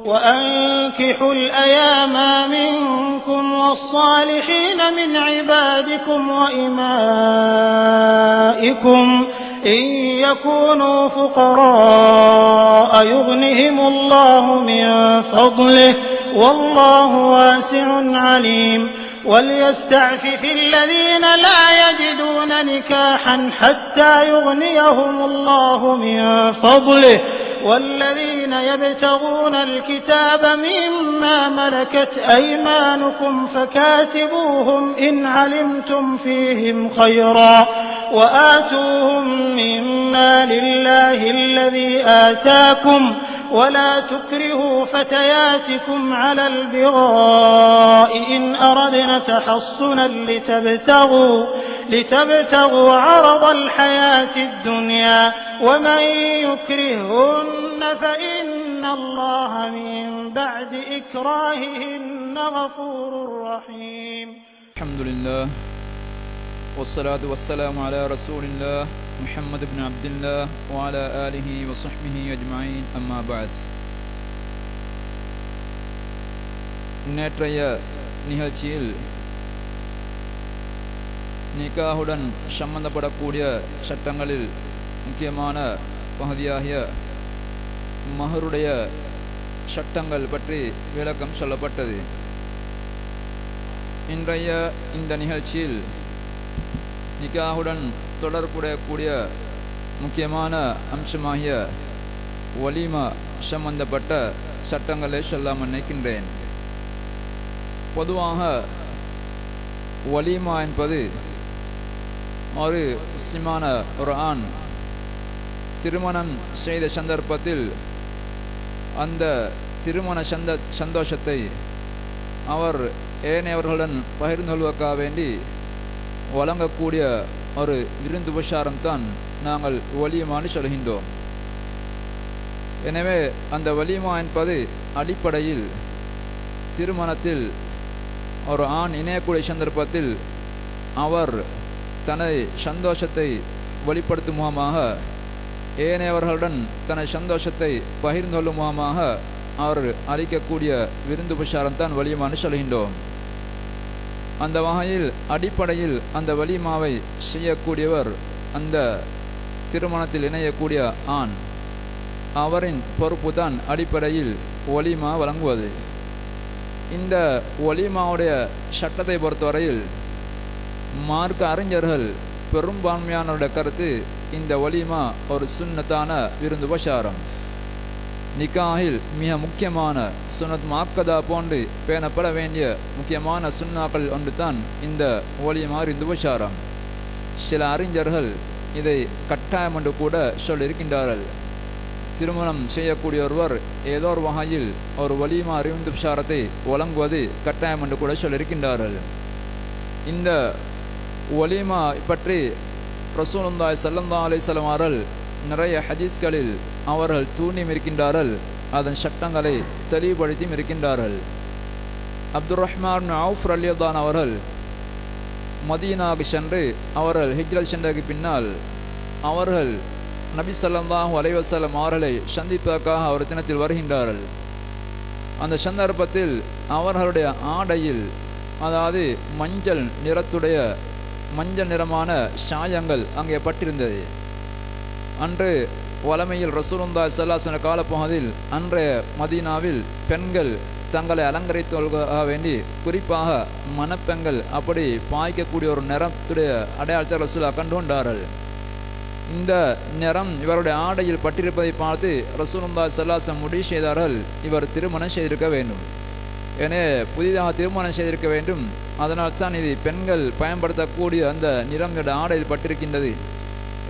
وأنكحوا الأيام منكم والصالحين من عبادكم وإمائكم إن يكونوا فقراء يغنهم الله من فضله والله واسع عليم وليستعفف الذين لا يجدون نكاحا حتى يغنيهم الله من فضله والذين يبتغون الكتاب مما ملكت أيمانكم فكاتبوهم إن علمتم فيهم خيرا وآتوهم مما لله الذي آتاكم ولا تكرهوا فتياتكم على البغاء إن أردنا تحصنا لتبتغوا عرض الحياة الدنيا ومن يكرههن فإن الله من بعد إكراههن غفور رحيم. الحمد لله والصلاة والسلام على رسول الله محمد بن عبد الله وعلى آله وصحبه أجمعين أما بعد. நேற்றைய நிகழ்ச்சியில் நிக்காஹுடன் சம்பந்தப்படக்கூடிய சட்டங்களில் முக்கியமான பகுதியாகிய மஹருடைய சட்டங்கள் பற்றி விளக்கம் சொல்லப்பட்டது. இன்றைய இந்த நிகழ்ச்சியில் நிக்காஹுடன் தொடர்புடைய முக்கியமான அம்சமாகிய வலிமா சம்பந்தப்பட்ட சட்டங்களை சொல்லாமல் நினைக்கின்றேன். பொதுவாக வலிமா என்பது ஒரு முஸ்லிமான ஒரு ஆண் திருமணம் செய்த சந்தர்ப்பத்தில் அந்த திருமண சந்தோஷத்தை அவர் ஏனையவர்களுடன் பகிர்ந்து கொள்வதற்காக வேண்டி வழங்கக்கூடிய ஒரு விருந்து உபசாரம் தான் நாங்கள் வலிமான்னு சொல்கின்றோம். எனவே அந்த வலிமா என்பது அடிப்படையில் திருமணத்தில் ஒரு ஆண் இணையக்கூடிய சந்தர்ப்பத்தில் அவர் தனது சந்தோஷத்தை வெளிப்படுத்தும் முகமாக ஏனையவர்களுடன் தனது சந்தோஷத்தை பகிர்ந்து கொள்ளும் முகமாக அவர் அளிக்கக்கூடிய விருந்து உபசாரம் தான் வலிமான்னு சொல்கின்றோம். அந்த வகையில் அடிப்படையில் அந்த வலிமாவை செய்யக்கூடியவர் அந்த திருமணத்தில் இணையக்கூடிய ஆண், அவரின் பொறுப்பு தான் அடிப்படையில் வலிமா வழங்குவது. இந்த வலிமாவுடைய சட்டத்தை பொறுத்தவரையில் மார்க்க அறிஞர்கள் பெரும்பான்மையானோட கருத்து இந்த வலிமா ஒரு சுன்னத்தான விருந்து உபசாரம். நிக்காஹில் மிக முக்கியமான சுன்னத் முஅக்கதா போன்று பேணப்பட வேண்டிய முக்கியமான சுன்னாக்கள் ஒன்று தான் இந்த வலிமா விருந்து உபசாரம். சில அறிஞர்கள் இதை கட்டாயம் என்று கூட சொல்லியிருக்கின்றார்கள். திருமணம் செய்யக்கூடிய ஒருவர் ஏதோ ஒரு வகையில் ஒரு வலிமா விருந்து உபசாரத்தை வழங்குவது கட்டாயம் என்று கூட சொல்லியிருக்கின்றார்கள். இந்த வலிமா பற்றி ரசூலுல்லாஹி ஸல்லல்லாஹு அலைஹி வஸல்லம் அவர்கள் நிறைய ஹதீஸ்களில் அவர்கள் தூண்ணியும் இருக்கின்றார்கள், அதன் சட்டங்களை தெளிவுபடுத்தியும் இருக்கின்றார்கள். அப்துர் ரஹ்மான் அவுஃப் ரலியல்லாஹு அவர்கள் மதீனாவுக்கு சென்று அவர்கள் ஹிஜ்ரத் சென்றதுக்கு பின்னால் அவர்கள் நபி ஸல்லல்லாஹு அலைஹி வஸல்லம் அவர்களை சந்திப்பதற்காக ஒரு தினத்தில் வருகின்றார்கள். அந்த சந்தர்ப்பத்தில் அவர்களுடைய ஆடையில், அதாவது மஞ்சள் நிறமான சாயங்கள் அங்கே பட்டிருந்தது. அன்று வலமையில் ரசூலுல்லாஹி ஸல்லல்லாஹு அலைஹி வஸல்லம் காலப்பகுதியில் அன்றைய மதீனாவில் பெண்கள் தங்களை அலங்கரித்து கொள்ள வேண்டி குறிப்பாக மணப்பெண்கள் அப்படி பாய்க்கக்கூடிய ஒரு நிறத்துடைய அடையாளத்தை ரசூலுல்லாஹ் கண்டு கொண்டார்கள். இந்த நிறம் இவருடைய ஆடையில் பட்டிருப்பதை பார்த்து ரசூலுல்லாஹி ஸல்லல்லாஹு அலைஹி வஸல்லம் முடிவு செய்தார்கள், இவர் திருமணம் செய்திருக்க வேண்டும். எனவே புதிதாக திருமணம் செய்திருக்க வேண்டும். அதனால் தான் இது பெண்கள் பயன்படுத்தக்கூடிய அந்த நிறம் ஆடையில் பட்டிருக்கின்றது.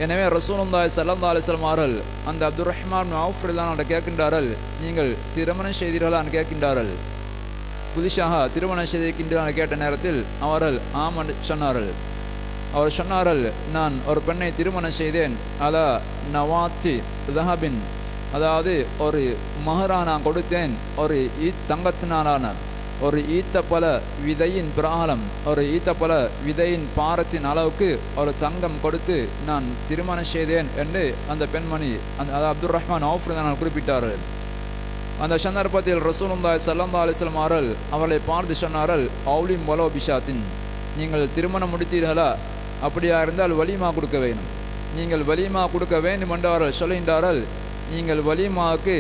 எனவே ரசூலுல்லாஹி ஸல்லல்லாஹு அலைஹி வஸல்லம் அவர்கள் அந்த அப்துர் ரஹ்மான் அவுஃப் ரலியல்லாஹு கேட்கின்றார்கள், நீங்கள் திருமணம் செய்தீர்களா என்று கேட்கின்றார்கள். புதுசாக திருமணம் செய்திருக்கின்றார்கள் கேட்ட நேரத்தில் அவர்கள் ஆம் என்று சொன்னார்கள். அவர் சொன்னார்கள், நான் ஒரு பெண்ணை திருமணம் செய்தேன், அலா நவாத்தி தஹபின், அதாவது ஒரு மஹரா நான் கொடுத்தேன், ஒரு தங்கத்தினாலான ஒரு ஈத்தப்பல விதையின் பிராலம், ஒரு ஈத்தப்பல விதையின் பாரத்தின் அளவுக்கு ஒரு தங்கம் கொடுத்து நான் திருமணம் செய்தேன் என்று அந்த பெண்மணி அப்துர் ரஹ்மான் அவுஃப் குறிப்பிட்டார்கள். அந்த சந்தர்ப்பத்தில் ரசூலுல்லாஹி ஸல்லல்லாஹு அலைஹி வஸல்லம் அவர்களை பார்த்து சொன்னார்கள், அவுலிம் வலோ பிஷாத்தின், நீங்கள் திருமணம் முடித்தீர்களா? அப்படியா இருந்தால் வலிமா கொடுக்க வேண்டும். நீங்கள் வலிமா கொடுக்க வேண்டும் என்று அவர்கள் சொல்கின்றார்கள். நீங்கள் வலிமாவுக்கு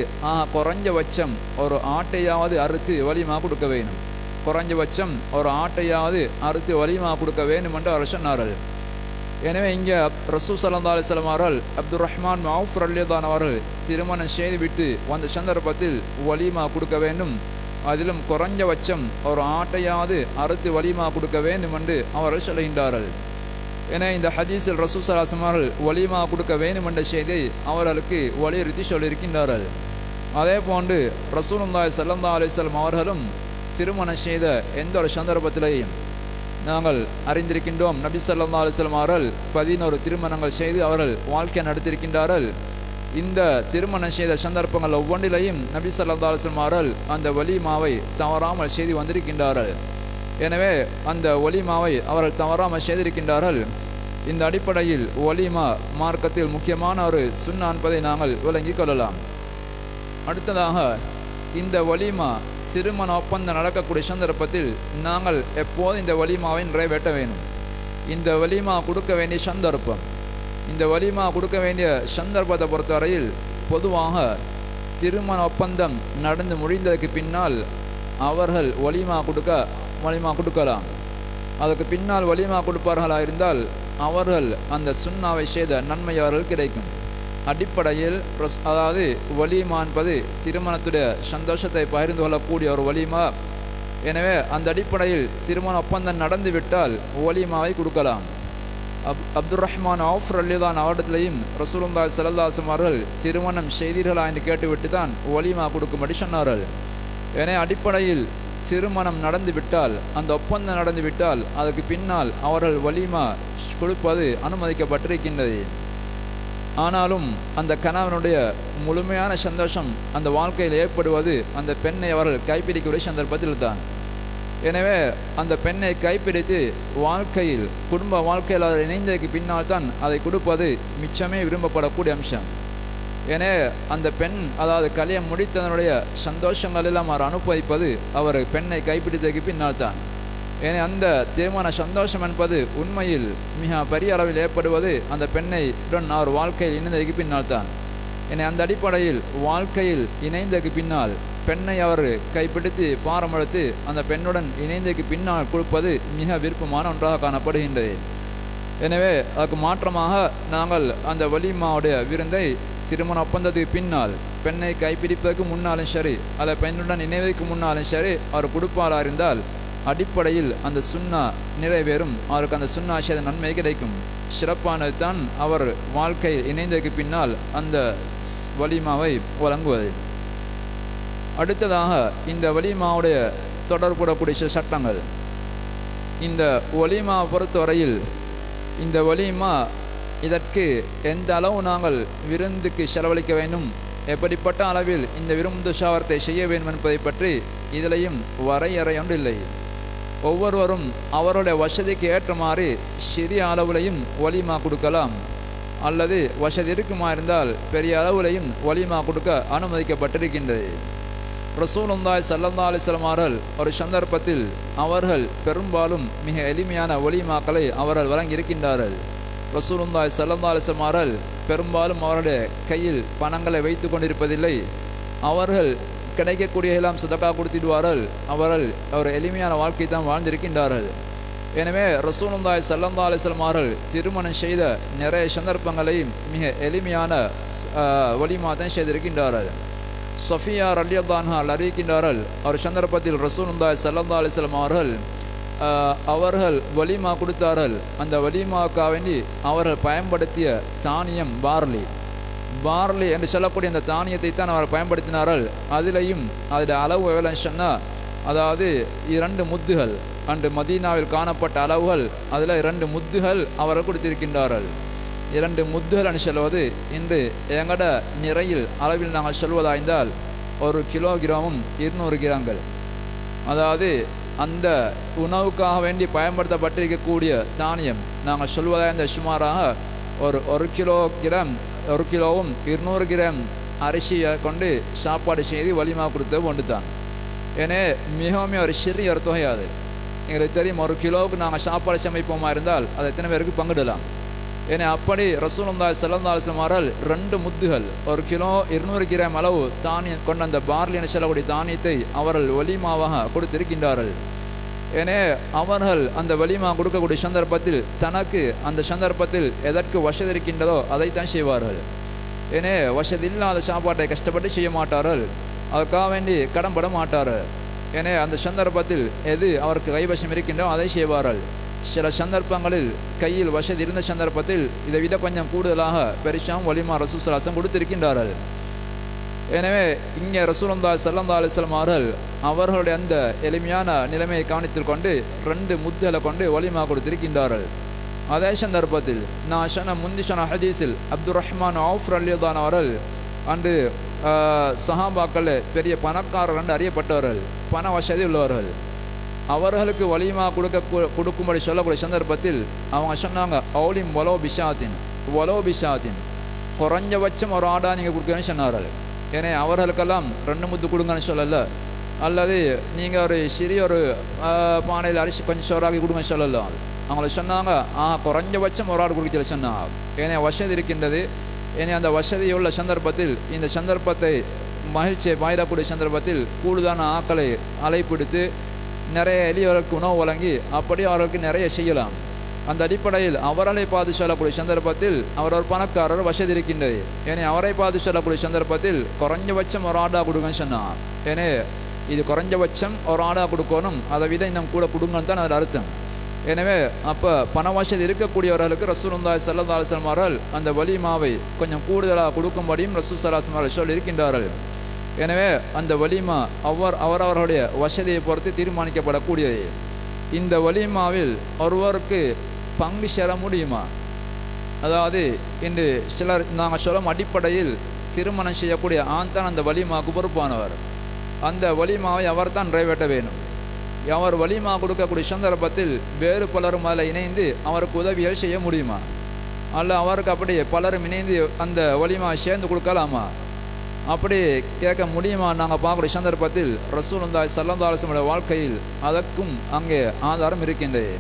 குறைஞ்சபட்சம் ஒரு ஆட்டையாவது அறுத்து வலிமா கொடுக்க வேண்டும். குறைஞ்சபட்சம் ஒரு ஆட்டையாவது அறுத்து வலிமா கொடுக்க வேண்டும் என்று அவர் சொன்னார்கள். எனவே இங்கே ரசூல் ஸல்லல்லாஹு அலைஹி வஸல்லம் அவர்கள் அப்துர் ரஹ்மான் பின் அவுஃப் ரலியல்லாஹு அவர்கள் திருமணம் செய்துவிட்டு வந்த சந்தர்ப்பத்தில் வலிமா கொடுக்க வேண்டும். அதிலும் குறைஞ்சபட்சம் ஒரு ஆட்டையாவது அறுத்து வலிமா கொடுக்க வேண்டும் என்று அவர்கள் சொல்கின்றார்கள். எனவே இந்த ஹதீஸில் ரசூல் ஸல்லல்லாஹு அலைஹி வஸல்லம் அவர்கள் வலிமா கொடுக்க வேண்டும் என்ற செய்தியை அவர்களுக்கு வலியுறுத்தி சொல்லியிருக்கின்றார்கள். அதே போன்று ரசூலுல்லாஹி ஸல்லல்லாஹு அலைஹி வஸல்லம் அவர்களும் திருமணம் செய்த எந்த ஒரு சந்தர்ப்பத்திலேயும் நாங்கள் அறிந்திருக்கின்றோம். நபி ஸல்லல்லாஹு அலைஹி வஸல்லம் அவர்கள் 11 திருமணங்கள் செய்து அவர்கள் வாழ்க்கை நடத்தியிருக்கின்றார்கள். இந்த திருமணம் செய்த சந்தர்ப்பங்கள் ஒவ்வொன்றிலையும் நபி ஸல்லல்லாஹு அலைஹி வஸல்லம் அவர்கள் அந்த வலிமாவை தவறாமல் செய்து வந்திருக்கின்றார்கள். எனவே அந்த வலிமாவை அவர்கள் தவறாமல் செய்திருக்கின்றார்கள். இந்த அடிப்படையில் வலிமா மார்க்கத்தில் முக்கியமான ஒரு சுன்னா என்பதை நாங்கள் விளங்கிக் கொள்ளலாம். அடுத்ததாக இந்த வலிமா திருமண ஒப்பந்தம் நடக்கக்கூடிய சந்தர்ப்பத்தில் நாங்கள் எப்போது இந்த வலிமாவை நிறைவேற்ற வேண்டும். இந்த வலிமா கொடுக்க வேண்டிய சந்தர்ப்பம், இந்த வலிமா கொடுக்க வேண்டிய சந்தர்ப்பத்தை பொறுத்தவரையில் பொதுவாக திருமண ஒப்பந்தம் நடந்து முடிந்ததற்கு பின்னால் அவர்கள் வலிமா கொடுக்கலாம். அதுக்கு பின்னால் வலிமா கொடுப்பார்களாக இருந்தால் அவர்கள் அந்த சுன்னாவை செய்த நன்மை அவர்கள் கிடைக்கும். அடிப்படையில் அதாவது வலிமா என்பது திருமணத்துடைய சந்தோஷத்தை பகிர்ந்து கொள்ளக்கூடிய ஒரு வலிமா. எனவே அந்த அடிப்படையில் திருமண ஒப்பந்தம் நடந்துவிட்டால் வலிமாவை கொடுக்கலாம். அப்துர் ரஹ்மான் அவுஃப் ரலியல்லாஹு அவரிடத்திலையும் ரசூலுல்லாஹி ஸல்லல்லாஹு அலைஹி வஸல்லம் அவர்கள் திருமணம் செய்தீர்களா என்று கேட்டுவிட்டு தான் வலிமா கொடுக்கும்படி சொன்னார்கள். எனவே அடிப்படையில் திருமணம் நடந்துவிட்டால், அந்த ஒப்பந்தம் நடந்துவிட்டால் அதற்கு பின்னால் அவர்கள் வலிமா கொடுப்பது அனுமதிக்கப்பட்டிருக்கின்றது. ஆனாலும் அந்த கணவனுடைய முழுமையான சந்தோஷம் அந்த வாழ்க்கையில் ஏற்படுவது அந்த பெண்ணை அவர்கள் கைப்பிடிக்கக்கூடிய சந்தர்ப்பத்தில் தான். எனவே அந்த பெண்ணை கைப்பிடித்து வாழ்க்கையில் குடும்ப வாழ்க்கையில் அதை இணைந்ததற்கு பின்னால் தான் அதை கொடுப்பது மிச்சமே விரும்பப்படக்கூடிய அம்சம். எனவே அந்த பெண் அதாவது கல்யாணம் முடித்ததனுடைய சந்தோஷங்கள் எல்லாம் அவர் அனுபவிப்பது அவர் பெண்ணை கைப்பிடித்ததற்கு பின்னால் தான். ஏன்னா அந்த திருமண சந்தோஷம் என்பது உண்மையில் மிக பெரிய அளவில் ஏற்படுவது அந்த பெண்ணை அவர் வாழ்க்கையில் இணைந்ததற்கு பின்னால் தான். ஏன்னா அந்த அடிப்படையில் வாழ்க்கையில் இணைந்ததற்கு பின்னால் பெண்ணை அவர் கைப்பிடித்து பாரமடுத்து அந்த பெண்ணுடன் இணைந்ததற்கு பின்னால் கொடுப்பது மிக விருப்பமான ஒன்றாக காணப்படுகின்றது. எனவே அதுக்கு மாற்றமாக நாங்கள் அந்த வலிமாவுடைய விருந்தை திருமண ஒப்பந்தத்துக்கு பின்னால் பெண்ணை கைப்பிடிப்பதற்கு முன்னாலும் சரி, அதை பெண்ணுடன் இணைவதற்கு முன்னாலும் சரி அவர் கொடுப்பாரா இருந்தால் அடிப்படையில் அந்த சுன்னா நிறைவேறும். அவருக்கு அந்த சுன்னா செய்த நன்மை கிடைக்கும். சிறப்பானது தான் அவர் வாழ்க்கையில் இணைந்ததற்கு பின்னால் அந்த வலிமாவை வழங்குவது. அடுத்ததாக இந்த வலிமாவுடைய தொடர்புடைய சட்டங்கள். இந்த வலிமா பொறுத்தவரையில் இந்த வலிமா இதற்கு எந்த அளவு நாங்கள் விருந்துக்கு செலவழிக்க வேண்டும், எப்படிப்பட்ட அளவில் இந்த விருந்து ஷாவரத்தை செய்ய வேண்டும் என்பதை பற்றி இதிலையும் வரையறை ஒன்றில்லை. ஒவ்வொருவரும் அவருடைய வசதிக்கு ஏற்ற மாதிரி சிறிய அளவுலையும் வலிமா கொடுக்கலாம், அல்லது வசதி இருக்குமா இருந்தால் பெரிய அளவுலையும் வலிமா கொடுக்க அனுமதிக்கப்பட்டிருக்கின்றது. ரசூலுல்லாஹி ஸல்லல்லாஹு அலைஹி வஸல்லம் அவர்கள் ஒரு சந்தர்ப்பத்தில் அவர்கள் பெரும்பாலும் மிக எளிமையான வலிமாக்களை அவர்கள் வழங்கியிருக்கின்றார்கள். ரசூலுல்லாஹி ஸல்லல்லாஹு அலைஹி வஸல்லம் அவர்கள் பெரும்பாலும் அவருடைய கையில் பணங்களை வைத்து கொண்டிருப்பதில்லை. அவர்கள் கிடைக்கக்கூடிய எல்லாம் சதகா கொடுத்திடுவார்கள். அவர்கள் ஒரு எளிமையான வாழ்க்கை தான் வாழ்ந்திருக்கின்றார்கள். எனவே ரசூலுல்லாஹி ஸல்லல்லாஹு அலைஹி வஸல்லம் அவர்கள் திருமணம் செய்த நிறைய சந்தர்ப்பங்களையும் மிக எளிமையான வலிமா தான் செய்திருக்கின்றார்கள். சஃபியா ரலியல்லாஹு அன்ஹா அறிவிக்கின்றார்கள், ஒரு சந்தர்ப்பத்தில் ரசூலுல்லாஹி ஸல்லல்லாஹு அலைஹி வஸல்லம் அவர்கள் வலிமா கொடுத்தார்கள். அந்த வலிமாவுக்காக வேண்டி அவர்கள் பயன்படுத்திய தானியம் பார்லி என்று சொல்லக்கூடிய அந்த தானியத்தை தான் அவர் பயன்படுத்தினார்கள். அதிலையும் அதோட அளவு எவ்வளவு சொன்னால், அதாவது 2 முத்துகள் அன்று மதீனாவில் காணப்பட்ட அளவுகள், அதில் 2 முத்துகள் அவர்கள் கொடுத்திருக்கின்றார்கள். 2 முத்துகள் என்று சொல்வது இன்று எங்கட நிறையில் அளவில் நாங்கள் சொல்வதாய்ந்தால் 1 கிலோகிராமும் 200 கிராம்கள். அதாவது அந்த உணவுக்காக வேண்டி பயன்படுத்தப்பட்டிருக்கக்கூடிய தானியம் நாங்கள் சொல்வதாய்ந்த சுமாராக ஒரு 1 கிலோவும் 200 கிராம் அரிசியை கொண்டு சாப்பாடு செய்து வலிமா கொடுத்த ஒன்று தான். ஏன்னா மிகவும் ஒரு சிறிய ஒரு தொகையாது. எங்களுக்கு தெரியும், ஒரு கிலோவுக்கு நாங்கள் சாப்பாடு சமைப்போமா இருந்தால் அதை எத்தனை பேருக்கு பங்கிடலாம். ஏன்னா அப்படி ரசூலுல்லாஹி ஸல்லல்லாஹு அலைஹி வஸல்லம் அவர்கள் 2 முத்துகள் 1 கிலோ 200 கிராம் அளவு தானியம் கொண்ட அந்த பார்லி என சொல்லக்கூடிய தானியத்தை அவர்கள் வலிமாவாக கொடுத்திருக்கின்றார்கள். ஏனே அவர்கள் அந்த வலிமா கொடுக்கக்கூடிய சந்தர்ப்பத்தில் தனக்கு அந்த சந்தர்ப்பத்தில் எதற்கு வசதி இருக்கின்றதோ அதைத்தான் செய்வார்கள். ஏனே வசதி இல்லாத சாப்பாட்டை கஷ்டப்பட்டு செய்ய மாட்டார்கள், அதுக்காக வேண்டி கடன்பட மாட்டார்கள். ஏனே அந்த சந்தர்ப்பத்தில் எது அவருக்கு கைவசம் இருக்கின்றோ அதை செய்வார்கள். சில சந்தர்ப்பங்களில் கையில் வசதி இருந்த சந்தர்ப்பத்தில் இதை விட கொஞ்சம் கூடுதலாக பெருசாம் வலிமா ரசூல் ஸல்லல்லாஹு அலைஹி வஸல்லம் கொடுத்திருக்கின்றார்கள். எனவே இங்கே ரசூலுல்லாஹி ஸல்லல்லாஹு அலைஹி வஸல்லம் அவர்களுடைய அந்த எளிமையான நிலைமையை கவனித்துக் கொண்டு 2 முத்துகளை கொண்டு வலிமா கொடுத்திருக்கின்றார்கள். அதே சந்தர்ப்பத்தில் நான் சொன்ன முந்தி சொன்ன ஹதீஸில் அப்துர் ரஹ்மான் அவுஃப் ரலியல்லாஹு அவர்கள் அன்று சஹாபாக்கள் பெரிய பணக்காரர் என்று அறியப்பட்டவர்கள், பண வசதி உள்ளவர்கள். அவர்களுக்கு வலிமா கொடுக்கும்படி சொல்லக்கூடிய சந்தர்ப்பத்தில் அவங்க சொன்னாங்க, அவுலிம் வலோ பிஷாத்தின், குறைஞ்சபட்சம் ஒரு ஆடா நீங்க கொடுக்கணும்னு சொன்னார்கள். ஏன்னா அவர்களுக்கெல்லாம் 2 முத்து கொடுங்கன்னு சொல்லல, அல்லது நீங்க ஒரு சிறிய ஒரு பானையில் அரிசி கொஞ்சம் சோறாக்கி கொடுங்கன்னு சொல்லலாம். அவங்கள சொன்னாங்க குறைஞ்சபட்சம் ஒரு ஆடு கொடுக்க சொன்னாங்க. ஏன்னா வசதி இருக்கின்றது. ஏன்னா அந்த வசதி உள்ள சந்தர்ப்பத்தில் இந்த சந்தர்ப்பத்தை மகிழ்ச்சியை பாயிடக்கூடிய சந்தர்ப்பத்தில் கூடுதலான ஆக்களை அழைப்பிடுத்து நிறைய எளியவர்களுக்கு உணவு வழங்கி அப்படி அவர்களுக்கு நிறைய செய்யலாம். அந்த அடிப்படையில் அவர்களை பார்த்து சொல்லக்கூடிய சந்தர்ப்பத்தில் அவர் ஒரு பணக்காரர், வசதி இருக்கின்றது. ஏன்னா அவரை பார்த்து சொல்லக்கூடிய சந்தர்ப்பத்தில் குறைஞ்சபட்சம் ஒரு ஆடா கொடுங்கன்னு சொன்னார். ஏன்னா இது குறைஞ்சபட்சம் ஒரு ஆடா கொடுக்கணும், அதை விட இன்னும் கூட கொடுங்கன்னு தான் அதில் அர்த்தம். எனவே அப்ப பண வசதி இருக்கக்கூடியவர்களுக்கு ரசூலுல்லாஹி ஸல்லல்லாஹு அலைஹி வஸல்லம் அவர்கள் அந்த வலிமாவை கொஞ்சம் கூடுதலாக கொடுக்கும்படியும் ரசூல் ஸல்லல்லாஹு அலைஹி வஸல்லம் அவர்கள் சொல்லி இருக்கின்றார்கள். எனவே அந்த வலிமா அவரவர்களுடைய வசதியை பொறுத்து தீர்மானிக்கப்படக்கூடியது. இந்த வலிமாவில் ஒருவருக்கு பங்கு சேர முடியுமா? அதாவது இன்று சிலர் நாங்கள் சொல்லும் அடிப்படையில் திருமணம் செய்யக்கூடிய ஆண் தான் அந்த வலிமாவுக்கு பொறுப்பானவர். அந்த வலிமாவை அவர் தான் நிறைவேற்ற வேணும். அவர் வலிமா கொடுக்கக்கூடிய சந்தர்ப்பத்தில் வேறு பலரும் அதில் இணைந்து அவருக்கு உதவிகள் செய்ய முடியுமா? அல்ல அவருக்கு அப்படி பலரும் இணைந்து அந்த வலிமாவை சேர்ந்து கொடுக்கலாமா? அப்படி கேட்க முடியுமா? நாங்கள் பார்க்கக்கூடிய சந்தர்ப்பத்தில் ரசூலுல்லாஹி ஸல்லல்லாஹு அலைஹி வஸல்லம் வாழ்க்கையில் அதற்கும் அங்கே ஆதாரம் இருக்கின்றது.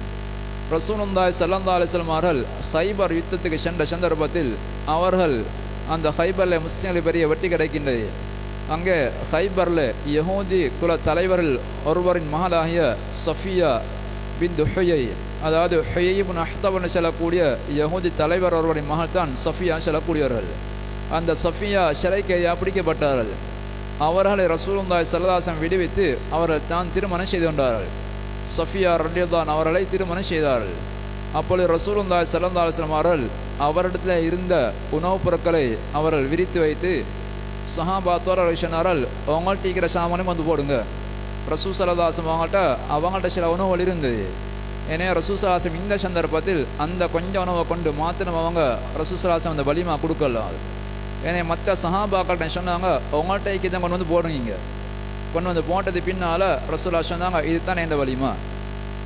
ரசூலுல்லாஹி ஸல்லல்லாஹு அலைஹி வஸல்லம் அவர்கள் ஹைபர் யுத்தத்துக்கு சென்ற சந்தர்ப்பத்தில் அவர்கள் அந்த ஹைபர்ல முஸ்லிம்களுக்கு பெரிய வெற்றி கிடைக்கின்றது. அங்கே ஹைபர்ல யஹூதி குல தலைவர்கள் ஒருவரின் மகளாகிய சஃபியா பின்த் ஹுயை, அதாவது ஹுயை இப்னு அஹ்தப் என்று சொல்லக்கூடிய யஹூதி தலைவர் ஒருவரின் மகள் தான் சஃபியா சொல்லக்கூடியவர்கள். அந்த சஃபியா சிறை கைதியாக பிடிக்கப்பட்டார்கள். அவர்களை ரசூலுல்லாஹி ஸல்லல்லாஹு அலைஹி வஸல்லம் விடுவித்து அவர்கள் தான் திருமணம் செய்து கொண்டார்கள். சஃபியா ரலியல்லாஹு அவர்களை திருமணம் செய்தார்கள். அப்பொழுது ரசூலுல்லாஹி ஸல்லல்லாஹு அலைஹி வஸல்லம் அவர்கள் அவரிடத்தில் இருந்த உணவுப் பொருட்களை அவர்கள் விரித்து வைத்து சஹாபாத்தோர் சொன்னார்கள், அவங்கள்ட்ட இருக்கிற சாமானும் வந்து போடுங்க. ரசூல் ஸல்லல்லாஹு அலைஹி வஸல்லம் அவங்கள்ட்ட சில உணவுகள் இருந்தது. ஏன்னா ரசூல் ஸல்லல்லாஹு அலைஹி வஸல்லம் இந்த சந்தர்ப்பத்தில் அந்த கொஞ்சம் உணவை கொண்டு மாத்திரம் அவங்க ரசூல் ஸல்லல்லாஹு அலைஹி வஸல்லம் அந்த வலிமா கொடுக்கலாம். ஏன்னா மற்ற சஹாபாக்கள்கிட்ட சொன்னாங்க, அவங்கள்ட்ட தான் கொண்டு வந்து போடுங்க. கொண்டு வந்து போட்டது பின்னால ரசூலுல்லாஹி சொன்னாங்க, இதுதான் ஏண்ட வலிமா,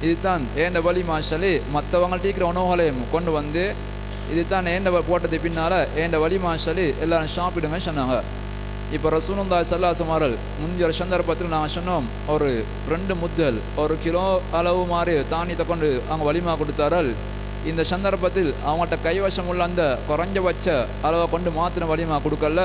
இதுதான் ஏண்ட வலிமா சொல்லி மற்றவங்கள்ட்ட இருக்கிற உணவுகளையும் கொண்டு வந்து இதுதான் ஏண்ட போட்டது பின்னால ஏண்ட வலிமா சொல்லி எல்லாரும் சாப்பிடுங்க சொன்னாங்க. இப்போ ரசூலுல்லாஹி ஸல்லல்லாஹு அலைஹி வஸல்லம் முந்தைய சந்தர்ப்பத்தில் நாங்கள் சொன்னோம், ஒரு 2 முத்துகள் 1 கிலோ அளவு மாதிரி தானியத்தை கொண்டு அவங்க வலிமா கொடுத்தார்கள். இந்த சந்தர்ப்பத்தில் அவங்கள்ட்ட கைவசம் உள்ள அந்த குறைஞ்சபட்ச அளவை கொண்டு மாத்திரம் வலிமா கொடுக்கல.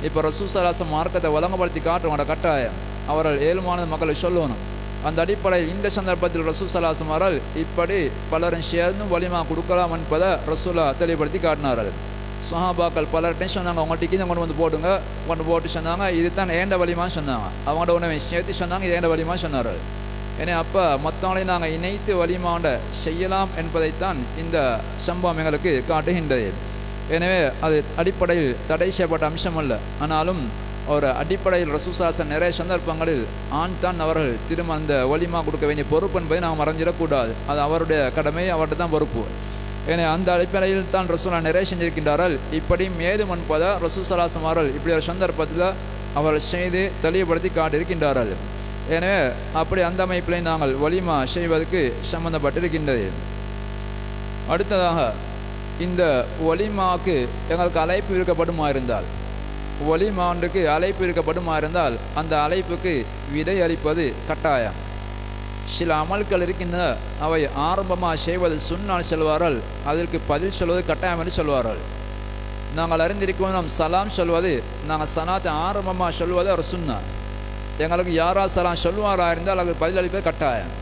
இப்போ ரசூல் ஸல்லல்லாஹு அலைஹி வஸல்லம் மார்க்கத்தை வழங்கப்படுத்தி காட்டுறவங்களோட கட்டாயம் அவர்கள் ஏழுமான மக்களை சொல்லணும். அந்த அடிப்படையில் இந்த சந்தர்ப்பத்தில் ரசூல் ஸல்லல்லாஹு அலைஹி வஸல்லம் இப்படி பலரும் சேர்ந்தும் வலிமா கொடுக்கலாம் என்பதை ரசூலா தெளிவுபடுத்தி காட்டினார்கள். சஹாபாக்கள் பலர்கிட்டையும் சொன்னாங்க, அவங்கள்ட்ட இதை கொண்டு வந்து போடுங்க. கொண்டு போட்டு சொன்னாங்க, இதுதான் ஏண்ட வலிமான்னு சொன்னாங்க. அவங்களோட உணவை சேர்த்து சொன்னாங்க, இது ஏண்ட வலிமா சொன்னார்கள். ஏன்னா அப்ப மற்றவங்களை நாங்கள் இணைத்து வலிமாண்ட செய்யலாம் என்பதைத்தான் இந்த சம்பவம் எங்களுக்கு காட்டுகின்றது. எனவே அது அடிப்படையில் தடை செய்யப்பட்ட அம்சம் அல்ல. ஆனாலும் ஒரு அடிப்படையில் ரசூல் ஸல்லல்லாஹு அலைஹி வஸல்லம் நிறைய சந்தர்ப்பங்களில் ஆண் தான் அவர்கள் திரும்ப அந்த வலிமா கொடுக்க வேண்டிய பொறுப்பு என்பதை நாம் மறந்துடக்கூடாது. அது அவருடைய கடமை, அவர்கிட்ட தான் பொறுப்பு. ஏன்னா அந்த அடிப்படையில் தான் ரசூலா நிறைய செஞ்சிருக்கின்றார்கள். இப்படி மேலும் என்பதை ரசூல் ஸல்லல்லாஹு அலைஹி வஸல்லம் அவர்கள் இப்படி ஒரு சந்தர்ப்பத்தில் அவர்கள் செய்து தெளிவுபடுத்தி காட்டியிருக்கின்றார்கள். எனவே அப்படி அந்த அமைப்பிலே நாங்கள் வலிமா செய்வதற்கு சம்பந்தப்பட்டிருக்கின்றது. அடுத்ததாக இந்த வலிமாவுக்கு எங்களுக்கு அழைப்பு இருக்கப்படுமா இருந்தால், வலிமாண்டுக்கு அழைப்பு இருக்கப்படுமா இருந்தால் அந்த அழைப்புக்கு விடை அளிப்பது கட்டாயம். சில அமல்கள் இருக்கின்றன, அவை ஆரம்பமாக செய்வது சுன்னான்னு சொல்வார்கள், அதற்கு பதில் சொல்வது கட்டாயம் என்று சொல்வார்கள். நாங்கள் அறிந்திருக்கோம், நாம் சலாம் சொல்வது, நாங்கள் சலாத்தை ஆரம்பமாக சொல்வது ஒரு சுன்னா. எங்களுக்கு யாரா சலாம் சொல்வாரா இருந்தால் அவருக்கு பதில் அளிப்பது கட்டாயம்.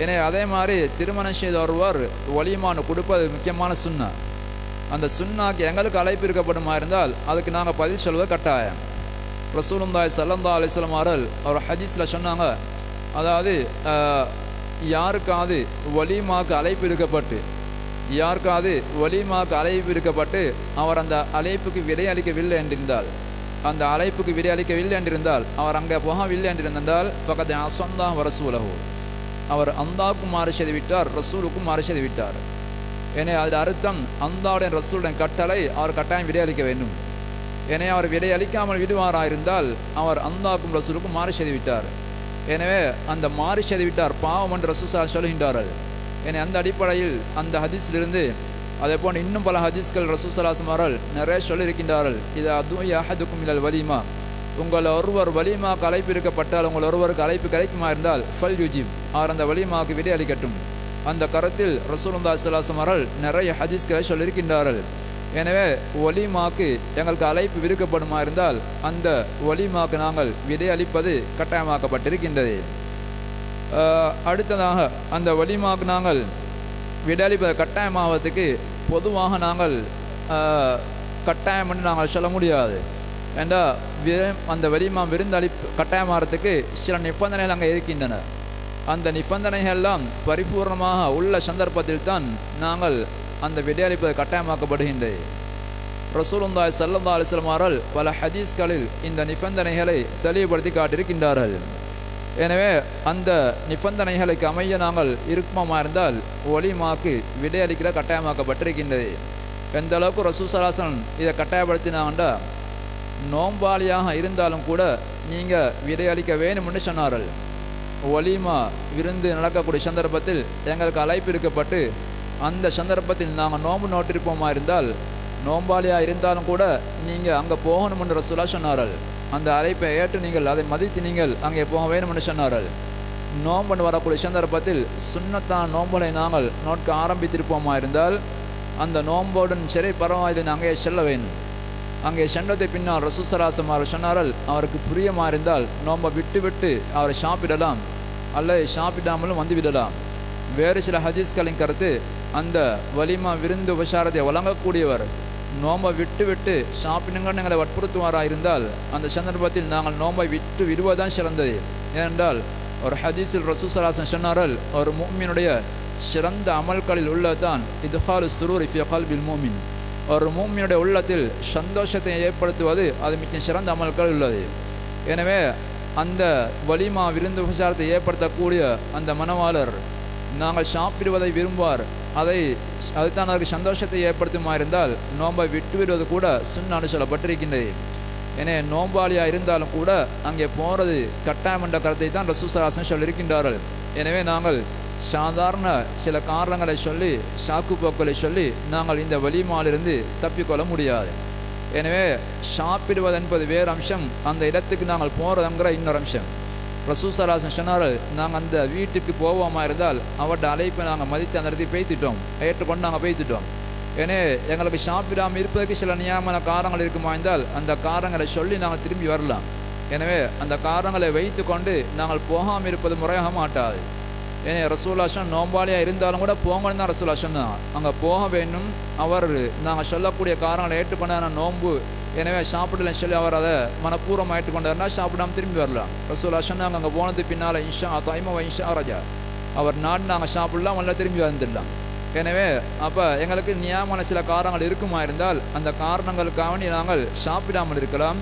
எனவே அதே மாதிரி திருமணம் செய்த ஒருவர் வலிமான்னு கொடுப்பது முக்கியமான சுன்னா. அந்த சுன்னாக்கு எங்களுக்கு அழைப்பு இருக்கப்படுமா இருந்தால் அதுக்கு நாங்கள் பதில் சொல்வது கட்டாயம். ரசூலுல்லாஹி ஸல்லல்லாஹு அலைஹி வஸல்லம் அவர்கள் ஒரு ஹதீஸில் சொன்னாங்க, அதாவது யாருக்காவது வலிமாக்கு அழைப்பு இருக்கப்பட்டு அவர் அந்த அழைப்புக்கு விடை அளிக்கவில்லை என்றிருந்தால், அவர் அங்கே போகவில்லை என்றிருந்தால் ஃபகத் அஸல்லாஹு வ ரசூலஹு, அவர் அல்லாஹ்வுக்கும் மாறு செய்து விட்டார், ரசூலுக்கும் மாறு செய்து விட்டார். எனவே அதன் அர்த்தம் அல்லாஹ்வுடைய ரசூலுடைய கட்டளை அவர் கட்டாயம் விடை அளிக்க வேண்டும். எனவே அவர் விடை அளிக்காமல் விடுவாராயிருந்தால் அவர் அல்லாஹ்வுக்கும் ரசூலுக்கும் மாறு செய்து விட்டார். எனவே அந்த மாறு செய்து விட்டார் பாவம் என்று ரசூல் சொல்கின்றார்கள். எனவே அந்த அடிப்படையில் அந்த ஹதீஸிலிருந்து அதே போன்று இன்னும் பல ஹதீஸ்கள் ரசூல் ஸல்லல்லாஹு அலைஹி வஸல்லம் நிறைய சொல்லியிருக்கின்றார்கள். இது அதுய அஹதுக்கும் மினல் வலிமா, உங்கள் ஒருவர் வலிமாக்கு அழைப்பு இருக்கப்பட்டால், உங்கள் ஒருவருக்கு அழைப்பு கிடைக்குமா இருந்தால் ஃபல் யுஜிப், அவர் அந்த வலிமாக்கு விடை அளிக்கட்டும். அந்த கருத்தில் ரசூலுல்லாஹி ஸல்லல்லாஹு அலைஹி வஸல்லம் நிறைய ஹதீஸ்களை சொல்லியிருக்கின்றார்கள். எனவே வலிமாக்கு எங்களுக்கு அழைப்பு விடுக்கப்படுமா இருந்தால் அந்த வலிமாக்கு நாங்கள் விடை அளிப்பது கட்டாயமாக்கப்பட்டிருக்கின்றது. அடுத்ததாக அந்த வலிமாக்கு நாங்கள் விடை அளிப்பது கட்டாயமாவதுக்கு பொதுவாக நாங்கள் கட்டாயம் என்று நாங்கள் சொல்ல முடியாது. ஏண்டா அந்த வலிமா விருந்தளிப்பு கட்டாயமாகறதுக்கு சில நிபந்தனைகள் அங்கே இருக்கின்றன. அந்த நிபந்தனைகள் எல்லாம் பரிபூர்ணமாக உள்ள சந்தர்ப்பத்தில் தான் நாங்கள் அந்த விடை அளிப்பது கட்டாயமாக்கப்படுகின்றது. ரசூலுல்லாஹி ஸல்லல்லாஹு அலைஹி வஸல்லம் அவர்கள் பல ஹதீஸ்களில் இந்த நிபந்தனைகளை தெளிவுபடுத்தி காட்டியிருக்கின்றார்கள். எனவே அந்த நிபந்தனைகளுக்கு அமைய நாங்கள் இருக்குமா இருந்தால் வலிமாக்கு விடை அளிக்கிற கட்டாயமாக்கப்பட்டிருக்கின்றது. எந்த அளவுக்கு ரசூல் ஸல்லல்லாஹு அலைஹி வஸல்லம் இதை கட்டாயப்படுத்தினாங்கண்டா, நோம்பாளியாக இருந்தாலும் கூட நீங்கள் விடை அளிக்க வேண்டும் என்று சொன்னார்கள். வலிமா விருந்து நடக்கக்கூடிய சந்தர்ப்பத்தில் எங்களுக்கு அழைப்பு இருக்கப்பட்டு அந்த சந்தர்ப்பத்தில் நாங்கள் நோம்பு நோட்டிருப்போமா இருந்தால், நோம்பாளியாக இருந்தாலும் கூட நீங்கள் அங்கே போகணும் என்று ரசூலுல்லாஹ் சொன்னார்கள். அந்த அழைப்பை ஏற்று நீங்கள் அதை மதித்து நீங்கள் அங்கே போக வேண்டும் என்று சொன்னார்கள். நோம்பு வரக்கூடிய சந்தர்ப்பத்தில் சுன்னத்தான நோம்புகளை நாங்கள் நோட்க ஆரம்பித்திருப்போமா இருந்தால் அந்த நோம்போடன் சரி பரவாயில்லை அங்கே செல்ல வேண்டும். அங்கே சென்றதை பின்னால் ரசூல் ஸல்லல்லாஹு அலைஹி வஸல்லம் சொன்னார்கள், அவருக்கு பிரியமா இருந்தால் நோம்பை விட்டு அவரை சாப்பிடலாம், அல்லது சாப்பிடாமலும் வந்துவிடலாம். வேறு சில ஹதீஸ்களின் கருத்து, அந்த வலிமா விருந்து உபசாரத்தை வழங்கக்கூடியவர் நோம்பை விட்டு சாப்பிடுங்கன்னு எங்களை வற்புறுத்துவாராக இருந்தால் அந்த சந்தர்ப்பத்தில் நாங்கள் நோம்பை விட்டு விடுவதுதான் சிறந்தது. ஏனென்றால் ஒரு ஹதீஸில் ரசூல் ஸல்லல்லாஹு அலைஹி வஸல்லம் சொன்னார்கள், ஒரு முஃமினுடைய சிறந்த அமல்களில் உள்ளதான் இத்ஹாலு ஸுரூரி ஃபீ கல்பில் முஃமின், ஒரு முஃமினுடைய உள்ளத்தில் சந்தோஷத்தை ஏற்படுத்துவது அது மிக சிறந்த அமல்கள் உள்ளது. எனவே அந்த வலிமா விருந்து உபசாரத்தை ஏற்படுத்தக்கூடிய அந்த மனவாளர் நாங்கள் சாப்பிடுவதை விரும்புவார், அதுதான் அவருக்கு சந்தோஷத்தை ஏற்படுத்துமா இருந்தால் நோம்பை விட்டுவிடுவது கூட சுன்னான்னு சொல்லப்பட்டிருக்கின்றது. எனவே நோம்பாளியாக இருந்தாலும் கூட அங்கே போகிறது கட்டாயம் என்ற கருத்தை தான் ரசூல் ஸல்லல்லாஹு அலைஹி வஸல்லம் சொல்லியிருக்கின்றார்கள். எனவே நாங்கள் சாதாரண சில காரணங்களை சொல்லி சாக்கு போக்களை சொல்லி நாங்கள் இந்த வலிமாலிருந்து தப்பிக்கொள்ள முடியாது. எனவே சாப்பிடுவது என்பது வேறு அம்சம், அந்த இடத்துக்கு நாங்கள் போகிறதுங்கிற இன்னொரு அம்சம். ரசூல் ஸல்லல்லாஹு அலைஹி வஸல்லம் சொன்னார்கள், நாங்கள் அந்த வீட்டுக்கு போவோமா இருந்தால் அவருடைய அழைப்பை நாங்கள் மதித்து அந்த இடத்தை பேய்த்திட்டோம், ஏற்றுக்கொண்டு நாங்கள் பேய்த்திட்டோம். எனவே எங்களுக்கு சாப்பிடாமல் இருப்பதற்கு சில நியாயமான காரணங்கள் இருக்குமா இருந்தால் அந்த காரணங்களை சொல்லி நாங்கள் திரும்பி வரலாம். எனவே அந்த காரணங்களை வைத்து கொண்டு நாங்கள் போகாமல் இருப்பது முறையாக மாட்டாது. ஏன்னா ரசூலுல்லாஹ் சொன்ன நோம்பாளியாக இருந்தாலும் கூட போங்கன்னு தான் ரசூலுல்லாஹ் சொன்னாங்க. அங்கே போக வேண்டும், அவர் நாங்கள் சொல்லக்கூடிய காரணங்களை ஏற்றுக்கொண்டான நோன்பு, எனவே சாப்பிடலன்னு சொல்லி அவர் அதை மனப்பூர்வமாக ஏற்றுக்கொண்டாருன்னா சாப்பிடாமல் திரும்பி வரலாம். ரசூலுல்லாஹ் சொன்னாங்க, அங்கே போனது பின்னால் இன்ஷா தைம இன்ஷா ரஜா, அவர் நாடு நாங்கள் சாப்பிடலாம், நல்லா திரும்பி வந்துடலாம். எனவே அப்போ எங்களுக்கு நியாயமான சில காரணங்கள் இருக்குமா இருந்தால் அந்த காரணங்களுக்காக நாங்கள் சாப்பிடாமல் இருக்கலாம்,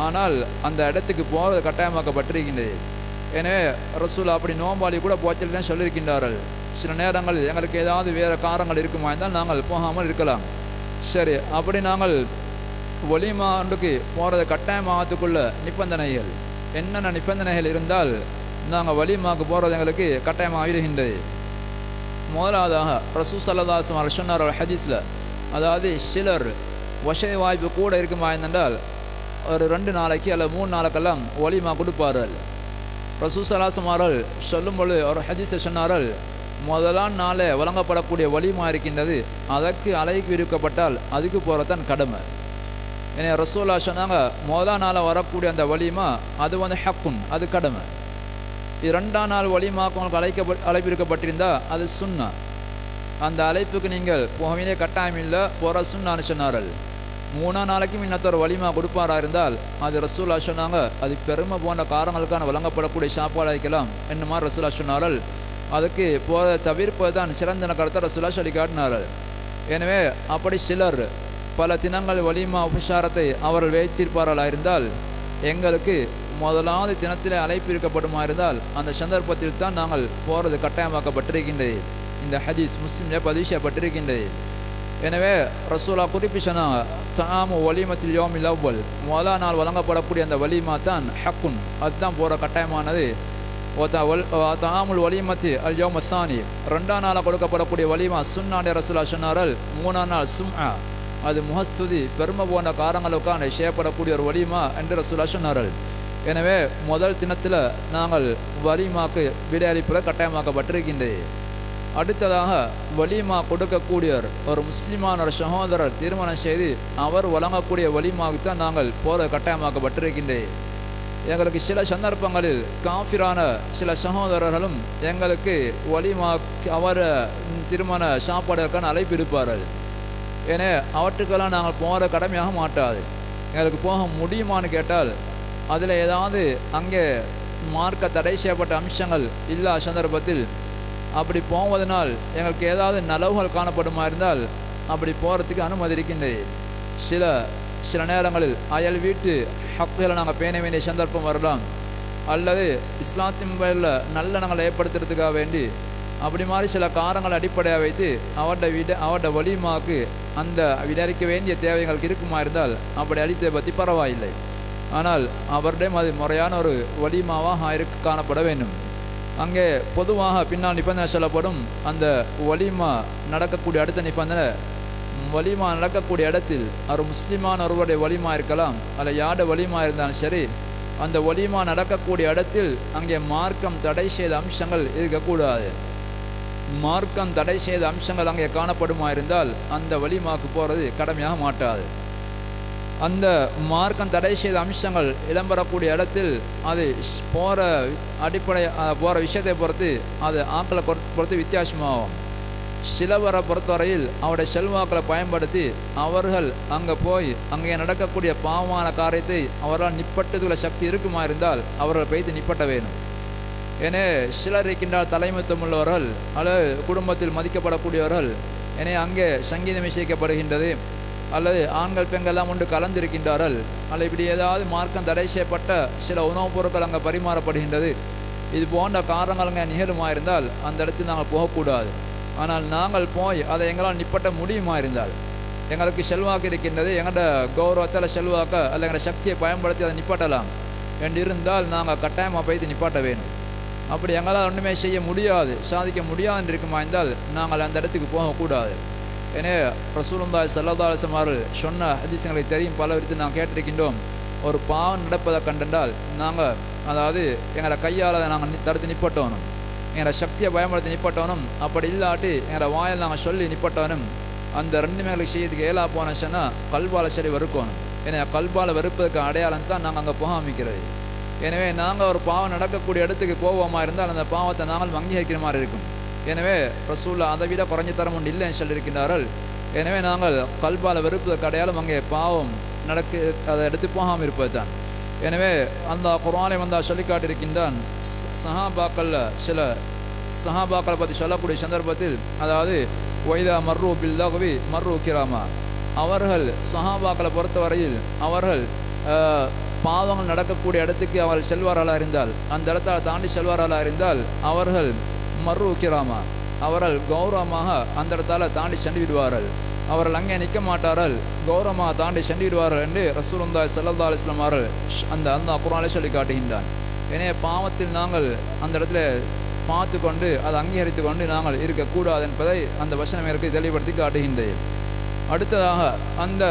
ஆனால் அந்த இடத்துக்கு போகிறது கட்டாயமாக்கப்பட்டிருக்கின்றது. எனவே ரசூல் அப்படி நோம்பாளி கூட போச்சல் தான் சொல்லியிருக்கின்றார்கள். சில நேரங்கள் எங்களுக்கு ஏதாவது வேறு காரணங்கள் இருக்குமா இருந்தால் நாங்கள் போகாமல் இருக்கலாம். சரி, அப்படி நாங்கள் வலிமாண்டுக்கு போகிறது கட்டாயமாகத்துக்குள்ள நிபந்தனைகள் என்னென்ன நிபந்தனைகள் இருந்தால் நாங்கள் வலிமாவுக்கு போகிறது எங்களுக்கு கட்டாயமாக இருக்கின்றது. முதலாவதாக ரசூல் ஸல்லல்லாஹு அலைஹி வஸல்லம் சொன்னார் ஹதீஸில், அதாவது சிலர் வசதி வாய்ப்பு கூட இருக்குமா இருந்தால் ஒரு 2 நாளைக்கு அல்லது 3 நாளைக்கெல்லாம் வலிமா கொடுப்பார்கள். ரசூல் ஸல்லல்லாஹு அலைஹி வஸல்லம் சொல்லும் பொழுது ஒரு ஹதீஸை சொன்னார்கள், முதலாம் நாளே வழங்கப்படக்கூடிய வலிமா இருக்கின்றது, அதற்கு அழைப்பு விடுக்கப்பட்டால் அதுக்கு போறதான் கடமை. ஏன்னா ரசூலுல்லாஹ் சொன்னாங்க, முதலாம் நாள வரக்கூடிய அந்த வலிமா அது ஹக்குன், அது கடமை. 2ஆம் நாள் வலிமாக்கு உங்களுக்கு அழைப்பு இருக்கப்பட்டிருந்தா அது சுன்னா. அந்த அழைப்புக்கு நீங்கள் போகவே கட்டாயம் இல்லை, போற சுன்னான்னு சொன்னார்கள். 3ஆம் நாளைக்கும் இன்னொரு வலிமா கொடுப்பாரா இருந்தால் அது ரசூலுல்லாஹ் சொன்னாங்க, அது பெருமை போன்ற காரணங்களுக்கான வழங்கப்படக்கூடிய சாப்பாடு அழைக்கலாம் என்ன மாதிரி ரசூலுல்லாஹ் சொன்னார்கள். அதுக்கு போத தவிர்ப்பது தான் சிறந்த கருத்தை ரசூலுல்லாஹ் சொல்லி காட்டினார்கள். எனவே அப்படி சிலர் பல தினங்கள் வலிமா உபசாரத்தை அவர்கள் வைத்திருப்பார்களா இருந்தால் எங்களுக்கு முதலாவது தினத்திலே அழைப்பு இருக்கப்படுமா இருந்தால் அந்த சந்தர்ப்பத்தில் தான் நாங்கள் போறது கட்டாயமாக்கப்பட்டிருக்கின்றது. இந்த ஹதீஸ் முஸ்லிம்ல பதிவு செய்யப்பட்டிருக்கின்றது. எனவே ரசூலா குறிப்பி சொன்னாங்க, தாமு வலிமத்தில் யோமில் அவ்வல், முதலாம் நாள் வழங்கப்படக்கூடிய அந்த வலிமா தான் ஹக்குன், அதுதான் போற கட்டாயமானது. தாமுல் வலிமத்து அல் யோம் அஸ்ஸானி, 2ஆம் நாள் கொடுக்கப்படக்கூடிய வலிமா சுன்னாண்டே ரசூலா சொன்னார்கள். 3ஆம் நாள் சும்ஆ, அது முஹஸ்துதி பெருமை போன்ற காரணங்களுக்கான செய்யப்படக்கூடிய ஒரு வலிமா என்று ரசூலா சொன்னார்கள். எனவே முதல் தினத்தில் நாங்கள் வலிமாக்கு விடையளிப்பது கட்டாயமாக்கப்பட்டிருக்கின்றது. அடுத்ததாக வலிமா கொடுக்கக்கூடியவர் ஒரு முஸ்லிமான ஒரு சகோதரர் திருமணம் செய்து அவர் வழங்கக்கூடிய வலிமாவுக்கு தான் நாங்கள் போற கட்டாயமாக்கப்பட்டிருக்கின்றது. எங்களுக்கு சில சந்தர்ப்பங்களில் காஃபிரான சில சகோதரர்களும் எங்களுக்கு வலிமா அவர் திருமண சாப்பாடுக்கான அழைப்பு இருப்பார்கள். ஏன்னா அவற்றுக்கெல்லாம் நாங்கள் போகிற கடமையாக மாட்டாது. எங்களுக்கு போக முடியுமான்னு கேட்டால் அதில் ஏதாவது அங்கே மார்க்க தடை செய்யப்பட்ட அம்சங்கள் இல்லா சந்தர்ப்பத்தில் அப்படி போவதனால் எங்களுக்கு ஏதாவது நலவுகள் காணப்படுமா இருந்தால் அப்படி போகிறதுக்கு அனுமதி இருக்கின்றது. சில நேரங்களில் அயல் வீட்டு ஹக்குகளை நாங்கள் பேண வேண்டிய சந்தர்ப்பம் வரலாம், அல்லது இஸ்லாத்தின் பேரில் நல்லெண்ணங்களை ஏற்படுத்துறதுக்காக வேண்டி அப்படி மாதிரி சில காரணங்களை அடிப்படையாக வைத்து அவருடைய வலிமாக்கு அந்த விடரிக்க வேண்டிய தேவைகளுக்கு இருக்குமா இருந்தால் அப்படி அளித்ததை பற்றி பரவாயில்லை. ஆனால் அவருடைய அது முறையான ஒரு வலிமாவாக காணப்பட வேண்டும். அங்கே பொதுவாக பின்னால் நிபந்தனை சொல்லப்படும். அந்த வலிமா நடக்கக்கூடிய அடுத்த நிபந்தனை, வலிமா நடக்கக்கூடிய இடத்தில் ஒரு முஸ்லிமான ஒருவருடைய வலிமா இருக்கலாம், அல்ல யாருடைய வலிமா இருந்தாலும் சரி, அந்த வலிமா நடக்கக்கூடிய இடத்தில் அங்கே மார்க்கம் தடை செய்த அம்சங்கள் இருக்கக்கூடாது. மார்க்கம் தடை செய்த அம்சங்கள் அங்கே காணப்படுமா இருந்தால் அந்த வலிமாக்கு போறது கடமையாக மாட்டாது. அந்த மார்க்கம் தடை செய்த அம்சங்கள் இடம்பெறக்கூடிய இடத்தில் அது போற அடிப்படை போற விஷயத்தை பொறுத்து அது ஆக்களை பொறுத்து வித்தியாசமாகும். சிலவரை பொறுத்தவரையில் அவருடைய செல்வாக்களை பயன்படுத்தி அவர்கள் அங்கே போய் அங்கே நடக்கக்கூடிய பாவமான காரியத்தை அவரால் நிப்பட்டதுள்ள சக்தி இருக்குமா இருந்தால் அவர்கள் பெய்து நிப்பட்ட வேணும். ஏனே சிலர் இருக்கின்றால் தலைமைத்துவம் உள்ளவர்கள் அல்லது குடும்பத்தில் மதிக்கப்படக்கூடியவர்கள், ஏனே அங்கே சங்கீதம் இசைக்கப்படுகின்றது, அல்லது ஆண்கள் பெண்கள்லாம் ஒன்று கலந்திருக்கின்றார்கள், அல்லது இப்படி ஏதாவது மார்க்கம் தடை செய்யப்பட்ட சில உணவுப் பொருட்கள் அங்கே பரிமாறப்படுகின்றது, இது போன்ற காரணங்கள் அங்கே நிகழுமா இருந்தால் அந்த இடத்தில் நாங்கள் போகக்கூடாது. ஆனால் நாங்கள் போய் அதை எங்களால் நிப்பட்ட முடியுமா இருந்தால், எங்களுக்கு செல்வாக்கு இருக்கின்றது, எங்களோட கௌரவத்தில் செல்வாக்க அல்ல எங்களோட சக்தியை பயன்படுத்தி அதை நிப்பாட்டலாம் என்று இருந்தால் நாங்கள் கட்டாயமாக போய்த்து நிப்பாட்ட வேணும். அப்படி எங்களால் ஒன்றுமே செய்ய முடியாது, சாதிக்க முடியாது என்று இருக்குமா இருந்தால் நாங்கள் அந்த இடத்துக்கு போகக்கூடாது. ஏனே ரசூலுல்லாஹி ஸல்லல்லாஹு அலைஹி வஸல்லம் அவர்கள் சொன்ன ஹதீஸ்களை தெரியும், பல விதத்தில் நாம் கேட்டிருக்கின்றோம். ஒரு பாவம் நடப்பதை கண்டால் நாங்கள் அதாவது எங்களோட கையால் அதை நாங்கள் தடுத்து நிப்பட்டோனும், எங்களோட சக்தியை பயன்படுத்தி நிப்பட்டவனும், அப்படி இல்லாட்டி எங்களோட வாயில் நாங்கள் சொல்லி நிப்பட்டவனும். அந்த ரெண்டுமே எங்களுக்கு செய்யறதுக்கு ஏலா போன சொன்னால் கல்பால சரி வெறுக்கணும். ஏன்னா கல்பால வெறுப்பதற்கு அடையாளம் தான் நாங்கள் அங்கே போகாமிக்கிறது. எனவே நாங்கள் ஒரு பாவம் நடக்கக்கூடிய இடத்துக்கு போவோமா இருந்தால் அந்த பாவத்தை நாங்கள் அங்கீகரிக்கிற மாதிரி இருக்கும். எனவே ரசூலுல்லாஹ் அதை விட குறைஞ்ச தரம் ஒன்று இல்லைன்னு சொல்லியிருக்கிறார்கள். எனவே நாங்கள் கல்பால வெறுப்பதற்கு அடையாளம் அங்கே பாவம் அதை எடுத்து போகாமல் இருப்பது தான். எனவே அந்த குர்ஆனை சொல்லி காட்டியிருக்கின்றான். சஹாபாக்கள் சில சஹாபாக்களை பற்றி சொல்லக்கூடிய சந்தர்ப்பத்தில், அதாவது வைதா மர்ரு பில்லஹ்வி மர்ரு கிராமா, அவர்கள் சஹாபாக்களை பொறுத்தவரையில் அவர்கள் பாவங்கள் நடக்கக்கூடிய இடத்துக்கு அவர்கள் செல்வார்களாக இருந்தால், அந்த இடத்தை தாண்டி செல்வார்களாக இருந்தால் அவர்கள் மர்ரு கிராமா, அவர்கள் கௌரவமாக அந்த இடத்தால தாண்டி சென்று விடுவார்கள். அவர்கள் அங்கே நிற்க மாட்டார்கள், கௌரவமாக தாண்டி சென்று விடுவார்கள் என்று ரசூலுல்லாஹி ஸல்லல்லாஹு அலைஹி வஸல்லம் அவர்கள் அந்த குர்ஆனிலே சொல்லி காட்டுகின்றான். எனவே பாவத்தில் நாங்கள் அந்த இடத்துல பார்த்து கொண்டு அதை அங்கீகரித்து கொண்டு நாங்கள் இருக்கக்கூடாது என்பதை அந்த வசனம் எனக்கு தெளிவுபடுத்தி காட்டுகின்றது. அடுத்ததாக அந்த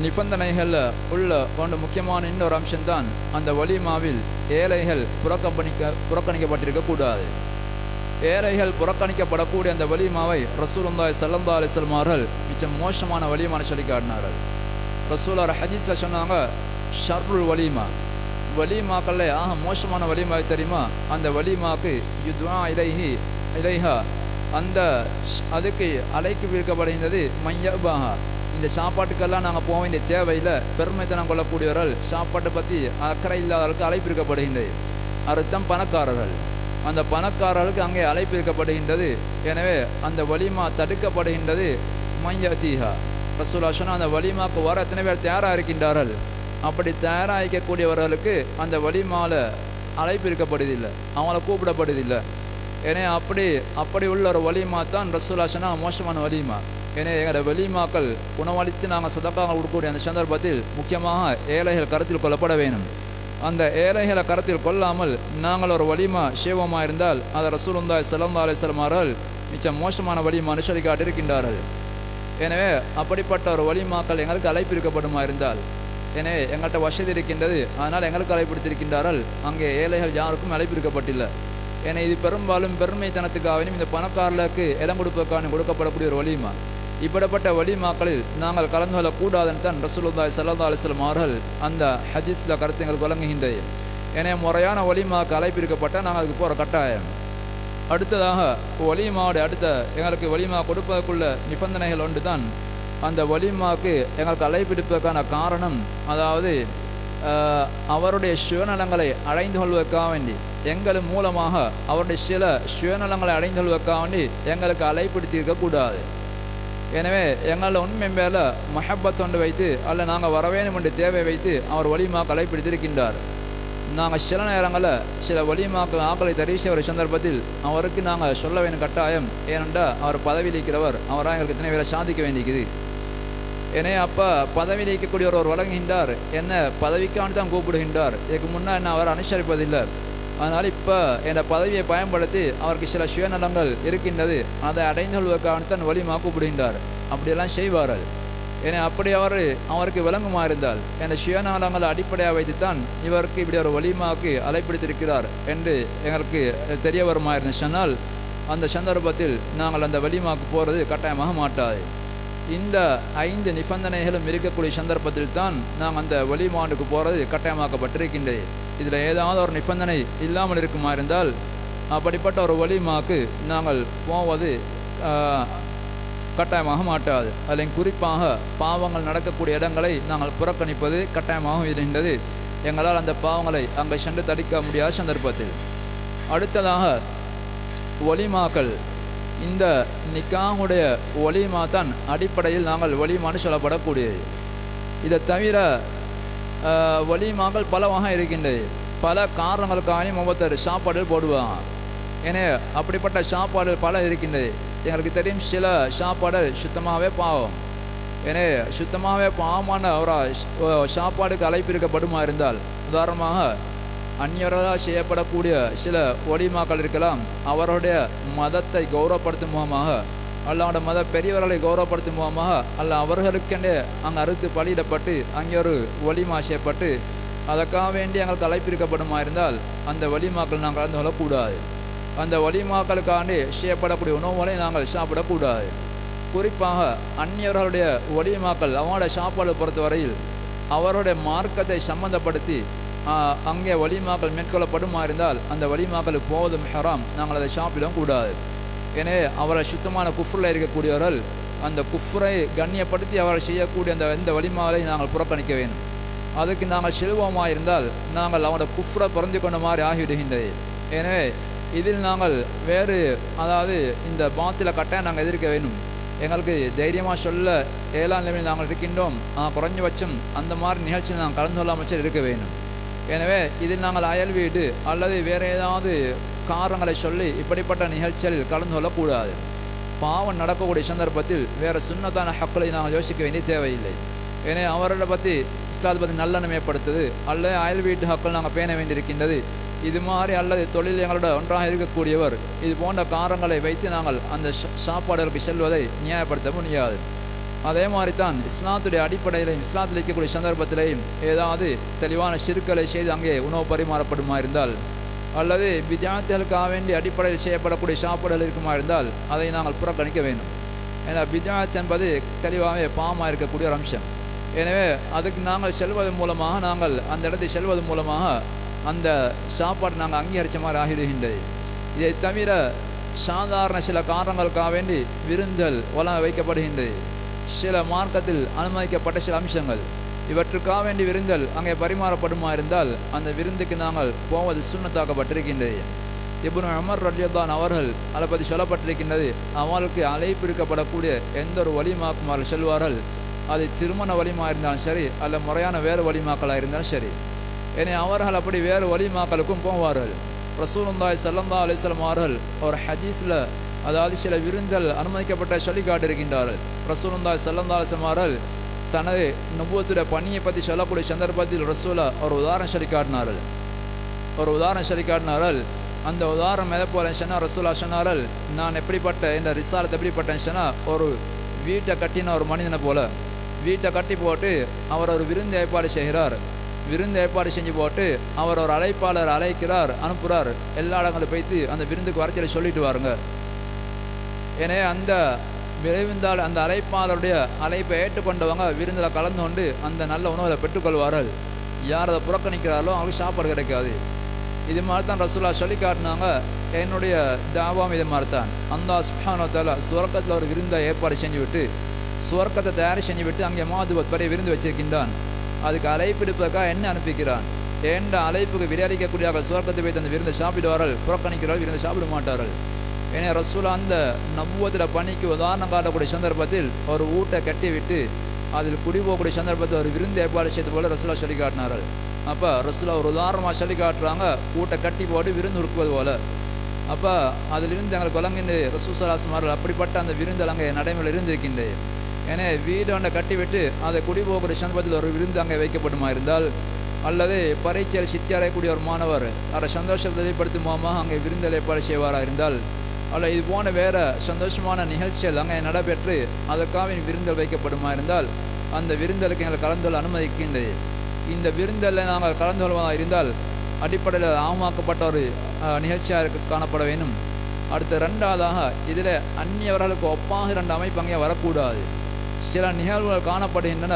நிபந்தனைகள் உள்ள ஒன்று முக்கியமான இன்னொரு அம்சம்தான் அந்த வலிமாவில் ஏழைகள் புறக்கணிக்கப்பட்டிருக்க கூடாது. ஏழைகள் புறக்கணிக்கப்படக்கூடிய அந்த வலிமாவை ரசூலுல்லாஹி ஸல்லல்லாஹு அலைஹி வஸல்லம் அவர்கள் மிச்சம் மோசமான வலிமான சொல்லி காட்டினார்கள். ரசூலுல்லாஹ் ஹதீஸ்ல சொன்னாங்க, ஷர்ருல் வலிமா, வலிமாக்கள்ல ஆக மோசமான வலிமா தெரியுமா? அந்த வலிமாக்கு யுத்வா இலைஹா, அந்த அதுக்கு அழைக்கு விற்கப்படுகின்றது மையபாஹா. இந்த சாப்பாட்டுக்கெல்லாம் நாங்கள் போக வேண்டிய தேவையில்லை, பெருமைத்தனம் கொள்ளக்கூடியவர்கள், சாப்பாட்டை பற்றி அக்கறை இல்லாதவர்களுக்கு அழைப்பு இருக்கப்படுகின்றது. அர்த்தம் பணக்காரர்கள். அந்த பணக்காரர்களுக்கு அங்கே அழைப்பு இருக்கப்படுகின்றது. எனவே அந்த வலிமா தடுக்கப்படுகின்றது. மையதீஹா, ரசூலுல்லாஹ் சொன்ன அந்த வலிமாக்கு வர எத்தனை பேர் தயாராக இருக்கின்றார்கள்? அப்படி தயாராகிக்கக்கூடியவர்களுக்கு அந்த வலிமால அழைப்பு இருக்கப்படுவதில்லை, அவங்கள கூப்பிடப்படுவதில்லை. ஏன்னா அப்படி உள்ள ஒரு வலிமா தான் ரசூலுல்லாஹ் சொன்ன மோசமான வலிமா. எனவே எங்களோட வலிமாக்கள் உணவளித்து நாங்கள் சதக்காக கொடுக்கக்கூடிய அந்த சந்தர்ப்பத்தில் முக்கியமாக ஏழைகள் கருத்தில் கொள்ளப்பட வேண்டும். அந்த ஏழைகளை கருத்தில் கொள்ளாமல் நாங்கள் ஒரு வலிமா சேவமாக இருந்தால் அதை ரசூலுல்லாஹி ஸல்லல்லாஹு அலைஹி வஸல்லம் அவர்கள் மிச்சம் மோசமான வலிமான்னு சொல்லி காட்டியிருக்கின்றார்கள். எனவே அப்படிப்பட்ட ஒரு வலிமாக்கள் எங்களுக்கு அழைப்பு இருக்கப்படுமா இருந்தால், எனவே எங்கள்கிட்ட வசதி இருக்கின்றது, அதனால் எங்களுக்கு அழைப்பிடுத்திருக்கின்றார்கள். அங்கே ஏழைகள் யாருக்கும் அழைப்பு இருக்கப்பட்டில்லை. ஏன்னா இது பெரும்பாலும் பெருமைத்தனத்துக்காகவும் இந்த பணக்காரர்களுக்கு இடம் கொடுப்பதற்கான கொடுக்கப்படக்கூடிய ஒரு வலிமா. இப்படிப்பட்ட வலிமாக்களில் நாங்கள் கலந்து கொள்ளக்கூடாதுன்னு தான் ரசூலுல்லாஹி ஸல்லல்லாஹு அலைஹி வஸல்லம் அவர்கள் அந்த ஹதீஸ்ல கருத்து எங்களுக்கு வழங்குகின்றது. எனவே முறையான வலிமாக்கு அழைப்பு இருக்கப்பட்டால் நாங்கள் அதுக்கு போகிற கட்டாயம். அடுத்ததாக வலிமாவுடைய எங்களுக்கு வலிமா கொடுப்பதற்குள்ள நிபந்தனைகள் ஒன்று தான். அந்த வலிமாக்கு எங்களுக்கு அழைப்பு எடுப்பதற்கான காரணம், அதாவது அவருடைய சுயநலங்களை அடைந்து கொள்வதற்காக வேண்டி எங்கள் மூலமாக அவருடைய சில சுயநலங்களை அடைந்து கொள்வதற்காக வேண்டி எங்களுக்கு அழைப்படுத்தி இருக்கக்கூடாது. எனவே எங்களில் உண்மை மேல மஹப்பத் ஒன்று வைத்து அல்ல நாங்கள் வர வேண்டும் என்று தேவை வைத்து அவர் வலிமாக்கு அழைப்பிடித்திருக்கின்றார். நாங்கள் சில நேரங்களில் சில வலிமாக்கு ஆக்களை தெரிவித்த ஒரு சந்தர்ப்பத்தில் அவருக்கு நாங்கள் சொல்ல வேண்டும் கட்டாயம். ஏனென்றால் அவர் பதவியில் இருக்கிறவர், அவராக எங்களுக்கு இத்தனை வேலை சாதிக்க வேண்டியது. ஏன்னா அப்போ பதவியில் இருக்கக்கூடியவர் ஒரு வழங்குகின்றார், என்ன பதவிக்கான தான் கூப்பிடுகின்றார், இதுக்கு முன்னே என்ன அவர் அனுசரிப்பதில்லை. அதனால் இப்போ என்ற பதவியை பயன்படுத்தி அவருக்கு சில சுயநலங்கள் இருக்கின்றது, அதை அடைந்து கொள்வதற்காகத்தான் வலிமா கூப்பிடுகின்றார். அப்படியெல்லாம் செய்வார்கள். ஏன்னா அப்படி அவருக்கு விளங்குமா இருந்தால் என்ற சுயநலங்களை அடிப்படையாக வைத்துத்தான் இவருக்கு இப்படி ஒரு வலிமாவுக்கு அழைப்பிடித்திருக்கிறார் என்று எங்களுக்கு தெரிய வருமா இருந்து சொன்னால் அந்த சந்தர்ப்பத்தில் நாங்கள் அந்த வலிமாவுக்கு போகிறது கட்டாயமாக மாட்டாது. இந்த 5 நிபந்தனைகளும் இருக்கக்கூடிய சந்தர்ப்பத்தில் தான் நாம் அந்த வலிமானுக்கு போகிறது கட்டாயமாக்கப்பட்டிருக்கின்றது. இதில் ஏதாவது ஒரு நிபந்தனை இல்லாமல் இருக்குமா இருந்தால் அப்படிப்பட்ட ஒரு வலிமாக்கு நாங்கள் போவது கட்டாயமாக மாட்டாது. அதில் குறிப்பாக பாவங்கள் நடக்கக்கூடிய இடங்களை நாங்கள் புறக்கணிப்பது கட்டாயமாக இருக்கின்றது. எங்களால் அந்த பாவங்களை அங்கே சென்று தடுக்க முடியாத சந்தர்ப்பத்தில். அடுத்ததாக வலிமாக்கள், இந்த நிக்காஹுடைய வலிமா தான் அடிப்படையில் நாங்கள் வலிமான்னு சொல்லப்படக்கூடியது. இதை தவிர வலிமாக்கள் பல வகை இருக்கின்றது. பல காரணங்களுக்காக ஒவ்வொருத்தர் சாப்பாடுகள் போடுவாங்க. ஏன்னா அப்படிப்பட்ட சாப்பாடுகள் பல இருக்கின்றது. எங்களுக்கு தெரியும் சில சாப்பாடு சுத்தமாகவே பாவம். ஏன்னா சுத்தமாகவே பாவமான ஒரு சாப்பாடுக்கு அழைப்பு இருக்கப்படுமா இருந்தால், உதாரணமாக அந்நியர்களால் செய்யப்படக்கூடிய சில வலிமாக்கள் இருக்கலாம். அவருடைய மதத்தை கௌரவப்படுத்தும் முகமாக அல்ல அவருடைய மத பெரியவர்களை கௌரவப்படுத்தும் முகமாக அல்ல அவர்களுக்கென்றே அங்கே அறுத்து பலியிடப்பட்டு அங்கே ஒரு வலிமா செய்யப்பட்டு அதற்காக வேண்டி எங்களுக்கு அழைப்பு இருக்கப்படுமா இருந்தால் அந்த வலிமாக்கள் நாங்கள் கலந்து கொள்ளக்கூடாது. அந்த வலிமாக்களுக்காண்டி செய்யப்படக்கூடிய உணவுகளை நாங்கள் சாப்பிடக்கூடாது. குறிப்பாக அந்நியர்களுடைய வலிமாக்கள் அவங்களுடைய சாப்பாடு பொறுத்தவரையில் அவருடைய மார்க்கத்தை சம்பந்தப்படுத்தி அங்கே வலிமாக்கள் மேற்கொள்ளப்படுமா இருந்தால் அந்த வலிமாக்களுக்கு போவதும் ஹராம், நாங்கள் அதை சாப்பிடவும் கூடாது. எனவே அவரை சுத்தமான குஃப்ரில் இருக்கக்கூடியவர்கள் அந்த குஃப்ரை கண்ணியப்படுத்தி அவரை செய்யக்கூடிய அந்த வலிமாவை நாங்கள் புறக்கணிக்க வேண்டும். அதுக்கு நாங்கள் செல்வமாக இருந்தால் நாங்கள் அவனோட குஃப்ரை புரிந்து கொண்ட மாதிரி ஆகிவிடுகின்றது. எனவே இதில் நாங்கள் வேறு, அதாவது இந்த பாத்தில கட்டாயம் நாங்கள் எதிர்க்க வேண்டும். எங்களுக்கு தைரியமாக சொல்ல ஏழாம் நிலையில் நாங்கள் இருக்கின்றோம், குறைஞ்சபட்சம் அந்த மாதிரி நிகழ்ச்சியில் நாங்கள் கலந்து கொள்ளாமல் இருக்க வேண்டும். எனவே இதில் நாங்கள் அயல் வீடு அல்லது வேறு ஏதாவது காரணங்களை சொல்லி இப்படிப்பட்ட நிகழ்ச்சிகளில் கலந்து கொள்ளக்கூடாது. பாவம் நடக்கக்கூடிய சந்தர்ப்பத்தில் வேறு சுன்னத்தான ஹக்களை நாங்கள் யோசிக்க வேண்டிய தேவையில்லை. ஏன்னா அவர்களை பற்றி இஸ்லாத்தை பற்றி நல்லெண்ணம் ஏற்படுத்துது அல்லது அயல் வீட்டு ஹக்கள் நாங்கள் பேண வேண்டியிருக்கின்றது. இது மாதிரி அல்லது தொழில் எங்களோட ஒன்றாக இருக்கக்கூடியவர் இது போன்ற காரணங்களை வைத்து நாங்கள் அந்த சாப்பாடுகளுக்கு செல்வதை நியாயப்படுத்த முடியாது. அதே மாதிரி தான் இஸ்லாத்துடைய அடிப்படையிலையும் இஸ்லாத்தில் இருக்கக்கூடிய சந்தர்ப்பத்திலையும் ஏதாவது தெளிவான ஷிர்க்களை செய்து அங்கே உணவு பரிமாறப்படுமா இருந்தால் அல்லது பித்ஆத்துகளுக்காக வேண்டி அடிப்படையில் செய்யப்படக்கூடிய சாப்பாடுகள் இருக்குமா இருந்தால் அதை நாங்கள் புறக்கணிக்க வேண்டும். ஏன்னா பித்ஆத் என்பது தெளிவாகவே பாவமாக இருக்கக்கூடிய ஒரு அம்சம். எனவே அதுக்கு நாங்கள் செல்வதன் மூலமாக நாங்கள் அந்த இடத்தை செல்வதன் மூலமாக அந்த சாப்பாடு நாங்கள் அங்கீகரித்த மாதிரி ஆகிடுகின்றது. இதை தவிர சாதாரண சில காரணங்களுக்காக வேண்டி விருந்தல் வழங்க வைக்கப்படுகின்றது. சில மார்க்கத்தில் அனுமதிக்கப்பட்ட சில அம்சங்கள் இவற்றுக்காக வேண்டி விருந்தல் அங்கே பரிமாறப்படுமா இருந்தால் அந்த விருந்துக்கு நாங்கள் போவது சுன்னத்தாக்கப்பட்டிருக்கின்றது. இப்னு உமர் ரலியல்லாஹு அவர்கள் அதை பற்றி சொல்லப்பட்டிருக்கின்றது. அவர்களுக்கு அழைப்பு விடுக்கப்படக்கூடிய எந்த ஒரு வலிமாக்குமாறு செல்வார்கள், அது திருமண வலிமா இருந்தாலும் சரி அல்ல முறையான வேறு வலிமாக்களாக இருந்தாலும் சரி. எனவே அவர்கள் அப்படி வேறு வலிமாக்களுக்கும் போவார்கள். ரசூலுல்லாஹி ஸல்லல்லாஹு அலைஹி வஸல்லம் அவர்கள் ஒரு ஹதீஸ்ல அதாவது சில விருந்தல் அனுமதிக்கப்பட்ட சொல்லி காட்டியிருக்கின்றார்கள். ரசூலுல்லாஹி ஸல்லல்லாஹு அலைஹி வஸல்லம் அவர்கள் தனது நபுவத்துடைய பணியை பற்றி சொல்லக்கூடிய சந்தர்ப்பத்தில் ரசூலா ஒரு உதாரணம் சொல்லி காட்டினார்கள். அந்த உதாரணம் எதை போல சொன்னா ரசூலா சொன்னார்கள், நான் எப்படிப்பட்ட இந்த ரிசாலத்தை எப்படிப்பட்டேன்னு சொன்னா ஒரு வீட்டை கட்டின ஒரு மனிதனை போல வீட்டை கட்டி போட்டு அவர் ஒரு விருந்து ஏற்பாடு செய்கிறார். விருந்து ஏற்பாடு செஞ்சு போட்டு அவர் ஒரு அழைப்பாளர் அழைக்கிறார், அனுப்புறார். எல்லா இடங்களும் போய்த்து அந்த விருந்துக்கு வரச்சல சொல்லிட்டு வாருங்க. எனவே அந்த விரைவிந்தால் அந்த அழைப்பாளருடைய அழைப்பை ஏற்றுக்கொண்டவங்க விருந்தில் கலந்து கொண்டு அந்த நல்ல உணவுகளை பெற்றுக்கொள்வார்கள். யார் அதை புறக்கணிக்கிறாரோ அவங்களுக்கு சாப்பாடு கிடைக்காது. இது மாதிரி தான் ரசூலா சொல்லி காட்டினாங்க. என்னுடைய தாவாம் இது மாதிரி தான். அல்லாஹ் சுப்ஹானஹு வ தஆலா சுவர்க்கத்தில் ஒரு விருந்தை ஏற்பாடு செஞ்சு விட்டு சுவர்க்கத்தை தயார் செஞ்சு விட்டு அங்கே மாதுபத் பெரிய விருந்து வச்சிருக்கின்றான். அதுக்கு அழைப்பிடுப்பதற்காக என்ன அனுப்பிக்கிறான். ஏண்ட அழைப்புக்கு விரையளிக்கக்கூடிய சுவர்க்கத்தை போய் அந்த விருந்தை சாப்பிடுவார்கள், புறக்கணிக்கிறார்கள், விருந்தை சாப்பிட மாட்டார்கள். ஏன்னா ரசூலா அந்த நபுவத்தில் பணிக்கு உதாரணம் காட்டக்கூடிய சந்தர்ப்பத்தில் ஒரு ஊட்டை கட்டி விட்டு அதில் குடிபோகக்கூடிய சந்தர்ப்பத்தில் ஒரு விருந்து ஏற்பாடு செய்து போல ரசூலா சொல்லி காட்டினார்கள். அப்போ ரசூலா ஒரு உதாரணமாக சொல்லி காட்டுறாங்க, ஊட்டை கட்டி போட்டு விருந்து உருக்குவது போல. அப்போ அதிலிருந்து எங்களுக்கு வழங்கின்ற ரசூல் ஸல்லல்லாஹு அலைஹி வஸல்லம் அப்படிப்பட்ட அந்த விருந்து அங்கே நடைமுறையில் இருந்திருக்கின்றது. ஏன்னா வீடு ஒன்றை கட்டிவிட்டு அதை குடிபோகக்கூடிய சந்தர்ப்பத்தில் ஒரு விருந்து அங்கே வைக்கப்படுமா இருந்தால் அல்லது பரீட்சையில் சித்தி அடையக்கூடிய ஒரு மாணவர் அதை சந்தோஷத்தை வெளிப்படுத்தும் மூலமாக அங்கே விருந்தில் ஏற்பாடு செய்வாராக இருந்தால் அல்ல இது போன வேறு சந்தோஷமான நிகழ்ச்சிகள் அங்கே நடைபெற்று அதற்காக விருந்தல் வைக்கப்படுமா இருந்தால் அந்த விருந்தலுக்கு எங்களை கலந்து கொள்ள அனுமதிக்கின்றது. இந்த விருந்தலில் நாங்கள் கலந்து கொள்வதாக இருந்தால் அடிப்படையில் ஆமாக்கப்பட்ட ஒரு நிகழ்ச்சியாக காணப்பட வேண்டும். அடுத்து ரெண்டாவதாக இதில் அந்நியவர்களுக்கு ஒப்பாக 2 அமைப்பு அங்கே வரக்கூடாது. சில நிகழ்வுகள் காணப்படுகின்றன,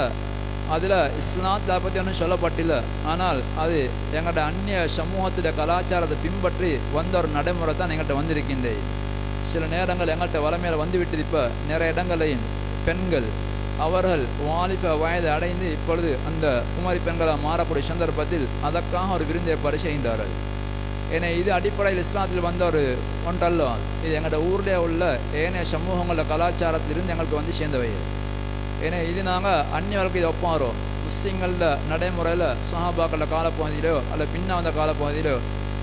அதில் இஸ்லாத்தை பற்றி ஒன்றும் சொல்லப்பட்டில்லை, ஆனால் அது எங்கள்ட அந்நிய சமூகத்துடைய கலாச்சாரத்தை பின்பற்றி வந்த ஒரு நடைமுறை தான் எங்கள்கிட்ட வந்திருக்கின்றது. சில நேரங்கள் எங்கள்கிட்ட வளமையில் வந்துவிட்டது. இப்போ நிறைய இடங்களையும் பெண்கள் அவர்கள் வாலிப வயது அடைந்து இப்பொழுது அந்த குமரி பெண்களாக மாறக்கூடிய சந்தர்ப்பத்தில் அதற்காக ஒரு விருந்து ஏற்பாடு செய்கின்றார்கள். ஏன்னா இது அடிப்படையில் இஸ்லாத்தில் வந்த ஒரு ஒன்றல்ல, இது எங்களோட ஊரில் உள்ள ஏனைய சமூகங்களோட கலாச்சாரத்திலிருந்து எங்களுக்கு வந்து சேர்ந்தவை. ஏன்னா இது நாங்கள் அந்நியர்களுக்கு இது ஒப்பாகிறோம். முஸ்லிம்களோட நடைமுறையில் சஹாபாக்களோட காலப்பகுதியிலோ அல்ல பின்ன வந்த காலப்பகுதியிலோ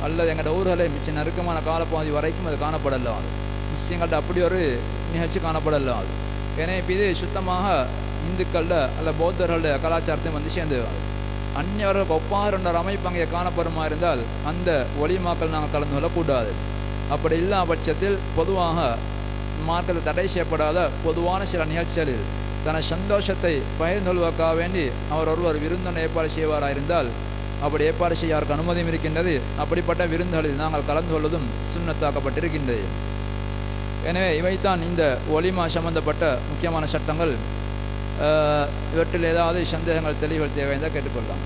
அல்லது எங்களோட ஊர்களை மிச்ச நெருக்கமான காலப்பகுதி வரைக்கும் அது காணப்படலாம். முஸ்லிம்கள்ட்ட அப்படி ஒரு நிகழ்ச்சி காணப்படலாம். ஏன்னா இப்போ இது சுத்தமாக இந்துக்கள அல்ல பௌத்தர்களுடைய கலாச்சாரத்தையும் வந்து சேர்ந்து அந்நியவர்களுக்கு ஒப்பாக 2 அமைப்பு அங்கே காணப்படுமா இருந்தால் அந்த ஒளிமாக்கள் நாங்கள் கலந்து கொள்ளக்கூடாது. அப்படி இல்லாத பட்சத்தில் பொதுவாக மார்க்கத்தில் தடை செய்யப்படாத பொதுவான சில நிகழ்ச்சிகளில் தன சந்தோஷத்தை பகிர்ந்து கொள்வதற்காக வேண்டி அவர் ஒருவர் விருந்தனை ஏற்பாடு செய்வாராக இருந்தால் அப்படி ஏற்பாடு செய்ய யாருக்கு அனுமதியும் இருக்கின்றது. அப்படிப்பட்ட விருந்துகளில் நாங்கள் கலந்து கொள்வதும் சுன்னத்தாக்கப்பட்டிருக்கின்றது. எனவே இவைத்தான் இந்த ஒலிமா சம்பந்தப்பட்ட முக்கியமான சட்டங்கள். இவற்றில் ஏதாவது சந்தேகங்கள் தெளிவுகள் தேவையாக கேட்டுக்கொள்ளலாம்.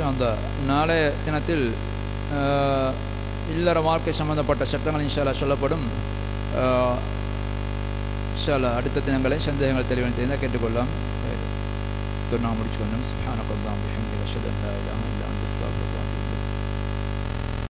அந்த நாளைய தினத்தில் இல்லற வாழ்க்கை சம்பந்தப்பட்ட சட்டங்கள் இன்ஷா அல்லாஹ் சொல்லப்படும். இன்ஷா அல்லாஹ் அடுத்த தினங்களில் சந்தேகங்கள் தெளிவாக தெரிந்தால் கேட்டுக்கொள்ளலாம். முடிச்சுக்கொள்ளும். சுப்ஹானக அல்லாஹும்ம வபிஹம்திக அஷ்ஹது அன் லா இலாஹா இல்லா